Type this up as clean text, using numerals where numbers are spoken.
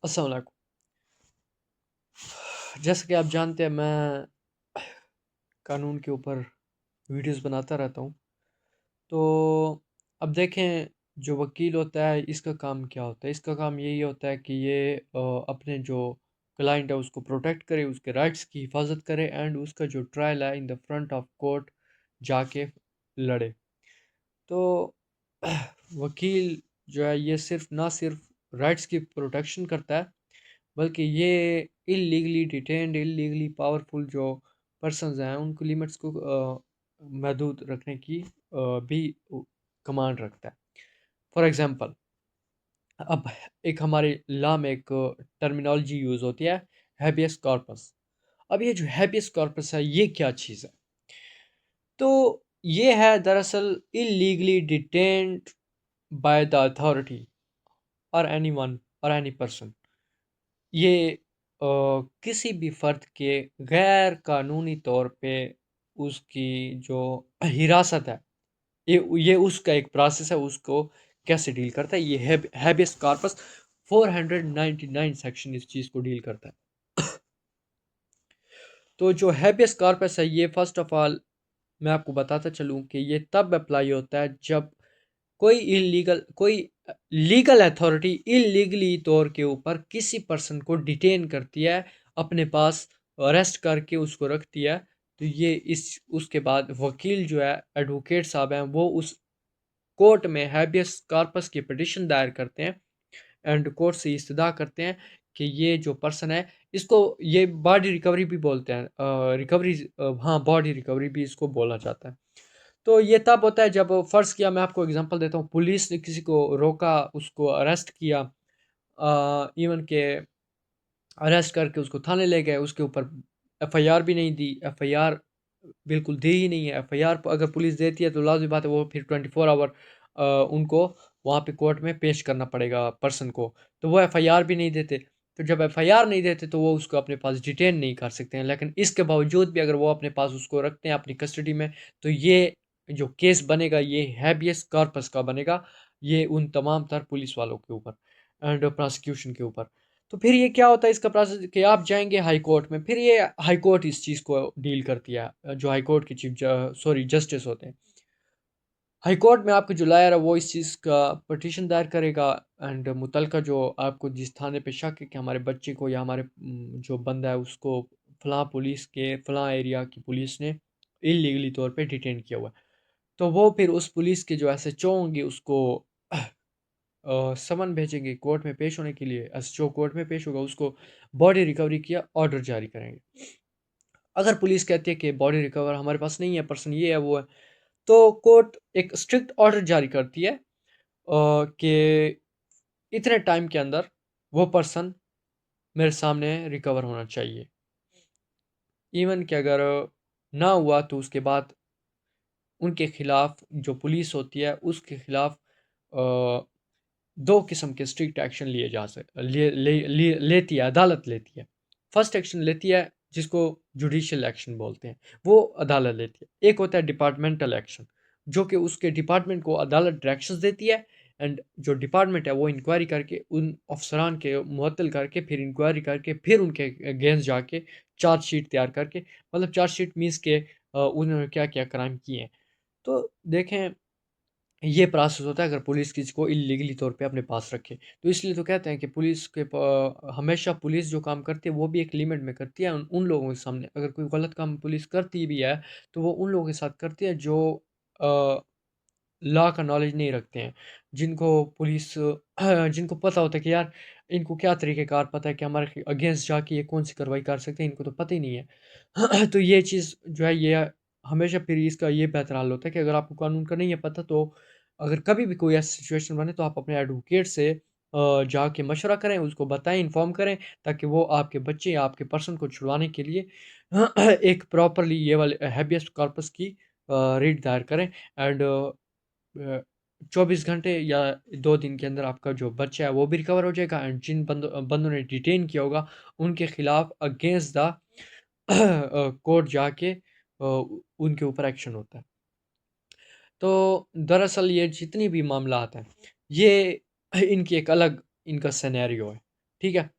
अस्सलाम वालेकुम। जैसा कि आप जानते हैं मैं कानून के ऊपर वीडियोज़ बनाता रहता हूँ। तो अब देखें जो वकील होता है इसका काम क्या होता है? इसका काम यही होता है कि ये अपने जो क्लाइंट है उसको प्रोटेक्ट करे, उसके राइट्स की हिफाज़त करे एंड उसका जो ट्रायल है in the front of court जाके लड़े। तो वकील जो है ये सिर्फ़ राइट्स की प्रोटेक्शन करता है, बल्कि ये इल्लीगली डिटेन्ड, इल्लीगली पावरफुल जो पर्सन्स हैं उनकी लिमिट्स को महदूद रखने की भी कमांड रखता है। फॉर एग्जांपल, अब एक हमारे लॉ में एक टर्मिनोलॉजी यूज़ होती है, हैबियस कॉर्पस। अब ये जो हैबियस कॉर्पस है ये क्या चीज़ है? तो ये है दरअसल illegally detained by the authority और एनीवन और एनी पर्सन। ये किसी भी फ़र्द के गैर कानूनी तौर पे उसकी जो हिरासत है, ये उसका एक प्रोसेस है, उसको कैसे डील करता है, ये हैबियस कॉर्पस 499 सेक्शन इस चीज़ को डील करता है। तो जो हैबियस कॉर्पस है ये फ़र्स्ट ऑफ़ ऑल मैं आपको बताता चलूँ कि ये तब अप्लाई होता है जब कोई लीगल अथॉरिटी इल्लीगली तौर के ऊपर किसी पर्सन को डिटेन करती है, अपने पास अरेस्ट करके उसको रखती है। तो ये इस उसके बाद वकील जो है, एडवोकेट साहब हैं, वो उस कोर्ट में हैबियस कॉर्पस की पिटीशन दायर करते हैं एंड कोर्ट से इस्तदा करते हैं कि ये जो पर्सन है इसको, ये बॉडी रिकवरी भी बोलते हैं, हाँ, बॉडी रिकवरी भी इसको बोला जाता है। तो ये तब होता है जब फ़र्ज़ किया, मैं आपको एग्ज़ाम्पल देता हूँ, पुलिस ने किसी को रोका, उसको अरेस्ट किया, इवन के अरेस्ट करके उसको थाने ले गए, उसके ऊपर एफ़आईआर भी नहीं दी, एफ़आईआर बिल्कुल दी ही नहीं है। एफ़आईआर अगर पुलिस देती है तो लाज़िमी बात है वो फिर 24 आवर उनको वहाँ पे कोर्ट में पेश करना पड़ेगा पर्सन को, तो वो एफ़आईआर भी नहीं देते। तो जब एफ़आईआर नहीं देते तो वो उसको अपने पास डिटेन नहीं कर सकते हैं, लेकिन इसके बावजूद भी अगर वो अपने पास उसको रखते हैं अपनी कस्टडी में, तो ये जो केस बनेगा ये हैबियस कॉर्पस का बनेगा, ये उन तमाम तर पुलिस वालों के ऊपर एंड प्रोसिक्यूशन के ऊपर। तो फिर ये क्या होता है इसका प्रोसेस कि आप जाएँगे हाई कोर्ट में, फिर ये हाई कोर्ट इस चीज़ को डील करती है, जो हाई कोर्ट के जस्टिस होते हैं। हाई कोर्ट में आपका जो लॉयर है वो इस चीज़ का पिटीशन दायर करेगा एंड मुतलका जो आपको जिस थाने पे शक है कि हमारे बच्चे को या हमारे जो बंदा है उसको फ़लाँ पुलिस के फ़लाँ एरिया की पुलिस ने इल्लीगली तौर पे डिटेन किया हुआ है। तो वो फिर उस पुलिस के जो एसएचओ होंगे उसको समन भेजेंगे कोर्ट में पेश होने के लिए। एसएचओ कोर्ट में पेश होगा, उसको बॉडी रिकवरी किया ऑर्डर जारी करेंगे। अगर पुलिस कहती है कि बॉडी रिकवर हमारे पास नहीं है, पर्सन ये है वो है, तो कोर्ट एक स्ट्रिक्ट ऑर्डर जारी करती है कि इतने टाइम के अंदर वो पर्सन मेरे सामने रिकवर होना चाहिए। इवन कि अगर ना हुआ तो उसके बाद उनके खिलाफ जो पुलिस होती है उसके खिलाफ अ, 2 किस्म के स्ट्रिक्ट एक्शन लिए जा सक लिए ले लिए लेती है, अदालत लेती है। फर्स्ट एक्शन लेती है जिसको जुडिशियल एक्शन बोलते हैं, वो अदालत लेती है। एक होता है डिपार्टमेंटल एक्शन, जो कि उसके डिपार्टमेंट को अदालत डायरेक्शंस देती है एंड जो डिपार्टमेंट है वो इंक्वायरी करके उन अफसरान के मुअत्तल करके फिर इंक्वायरी करके फिर उनके अगेंस्ट जाके चार्जशीट तैयार करके, मतलब चार्जशीट मीन्स के उन्होंने क्या-क्या क्राइम किए हैं। तो देखें, ये प्रोसेस होता है अगर पुलिस किसी को इल्लीगली तौर पे अपने पास रखे। तो इसलिए तो कहते हैं कि हमेशा पुलिस जो काम करती है वो भी एक लिमिट में करती है उन उन लोगों के सामने। अगर कोई गलत काम पुलिस करती भी है तो वो उन लोगों के साथ करती है जो अ, लॉ का नॉलेज नहीं रखते हैं। जिनको पुलिस जिनको पता होता है कि यार इनको क्या तरीक़ेकार पता है कि हमारे अगेंस्ट जाके ये कौन-सी कार्रवाई कर सकते हैं, इनको तो पता ही नहीं है। तो ये चीज़ जो है ये हमेशा फिर इसका ये बेहतर हल होता है कि अगर आपको कानून का नहीं है पता, तो अगर कभी भी कोई ऐसी सिचुएशन बने तो आप अपने एडवोकेट से जाके मशवरा करें, उसको बताएँ, इन्फॉर्म करें, ताकि वो आपके बच्चे या आपके पर्सन को छुड़वाने के लिए एक प्रॉपर्ली ये वाले हैबियस कॉर्पस की रिट दायर करें एंड 24 घंटे या 2 दिन के अंदर आपका जो बच्चा है वो भी रिकवर हो जाएगा एंड जिन बंदों ने डिटेन किया होगा उनके खिलाफ अगेंस्ट द कोर्ट जाके उनके ऊपर एक्शन होता है। तो दरअसल ये जितनी भी मामलात हैं, ये इनकी एक अलग इनका सिनेरियो है, ठीक है।